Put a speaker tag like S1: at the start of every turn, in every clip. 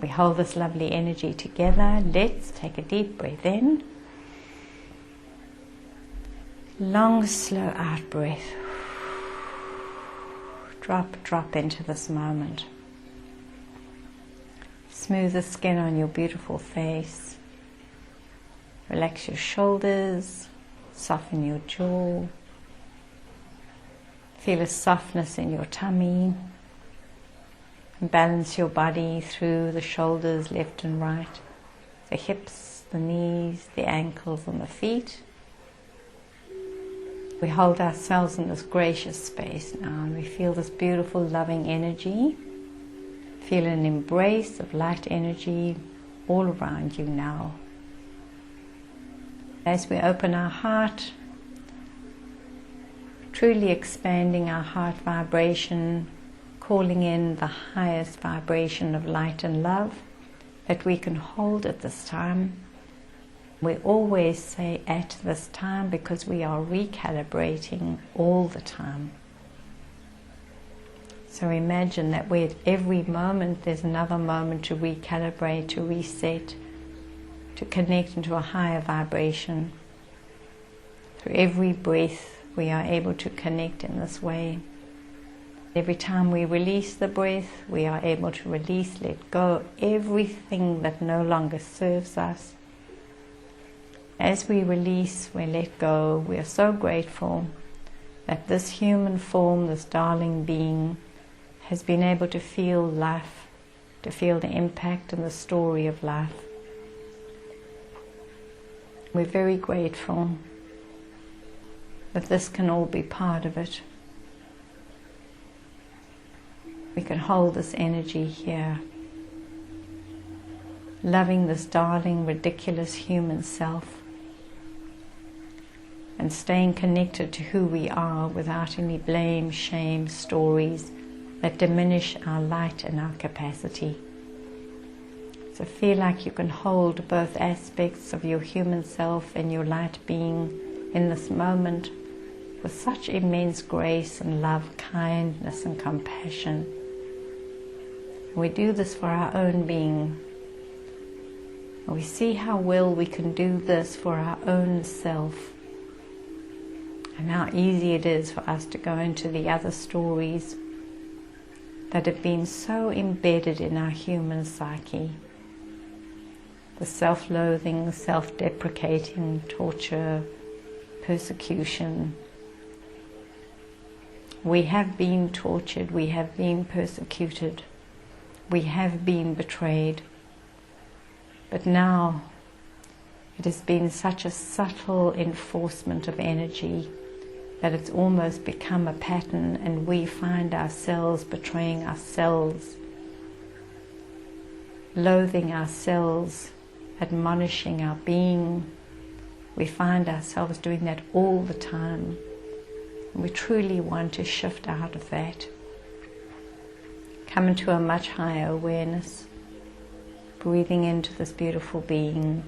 S1: We hold this lovely energy together. Let's take a deep breath in. Long, slow out breath. Drop into this moment. Smooth the skin on your beautiful face. Relax your shoulders. Soften your jaw. Feel a softness in your tummy. And balance your body through the shoulders, left and right, the hips, the knees, the ankles and the feet. We hold ourselves in this gracious space now, and we feel this beautiful loving energy. Feel an embrace of light energy all around you now. As we open our heart, truly expanding our heart vibration, calling in the highest vibration of light and love that we can hold at this time. We always say at this time because we are recalibrating all the time. So imagine that at every moment there's another moment to recalibrate, to reset, to connect into a higher vibration. Through every breath we are able to connect in this way. Every time we release the breath, we are able to release, let go everything that no longer serves us. As we release, we let go, we are so grateful that this human form, this darling being, has been able to feel life, to feel the impact and the story of life. We're very grateful that this can all be part of it. We can hold this energy here, loving this darling, ridiculous human self, and staying connected to who we are without any blame, shame, stories that diminish our light and our capacity. So feel like you can hold both aspects of your human self and your light being in this moment with such immense grace and love, kindness and compassion. We do this for our own being. We see how well we can do this for our own self, and how easy it is for us to go into the other stories that have been so embedded in our human psyche. The self-loathing, self-deprecating, torture, persecution. We have been tortured, we have been persecuted. We have been betrayed, but now it has been such a subtle enforcement of energy that it's almost become a pattern, and we find ourselves betraying ourselves, loathing ourselves, admonishing our being. We find ourselves doing that all the time, and we truly want to shift out of that. Come into a much higher awareness, breathing into this beautiful being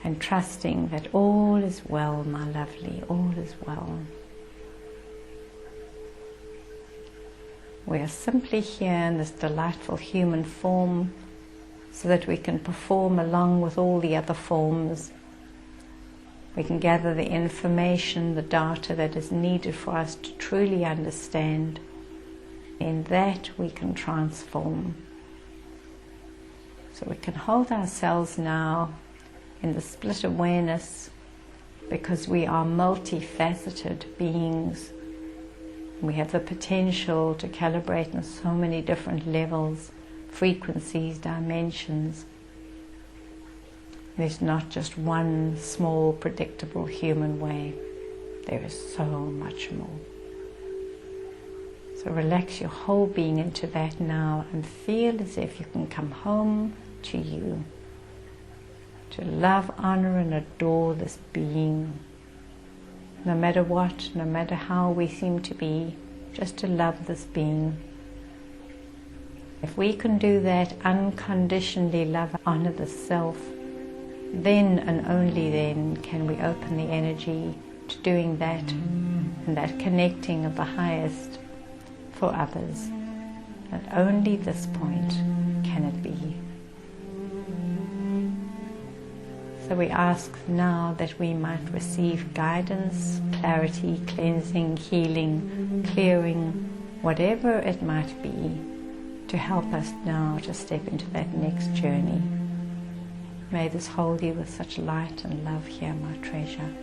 S1: and trusting that all is well, my lovely, all is well. We are simply here in this delightful human form so that we can perform along with all the other forms. We can gather the information, the data that is needed for us to truly understand. In that we can transform. So we can hold ourselves now in the split awareness because we are multifaceted beings. We have the potential to calibrate on so many different levels, frequencies, dimensions. There's not just one small, predictable human way. There is so much more. So relax your whole being into that now and feel as if you can come home to you, to love, honor and adore this being. No matter what, no matter how we seem to be, just to love this being. If we can do that, unconditionally love, honor the self, then and only then can we open the energy to doing that and that connecting of the highest for others. At only this point can it be? So we ask now that we might receive guidance, clarity, cleansing, healing, clearing, whatever it might be, to help us now to step into that next journey. May this hold you with such light and love here, my treasure.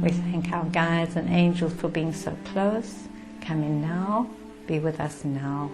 S1: We thank our guides and angels for being so close. Come in now, be with us now.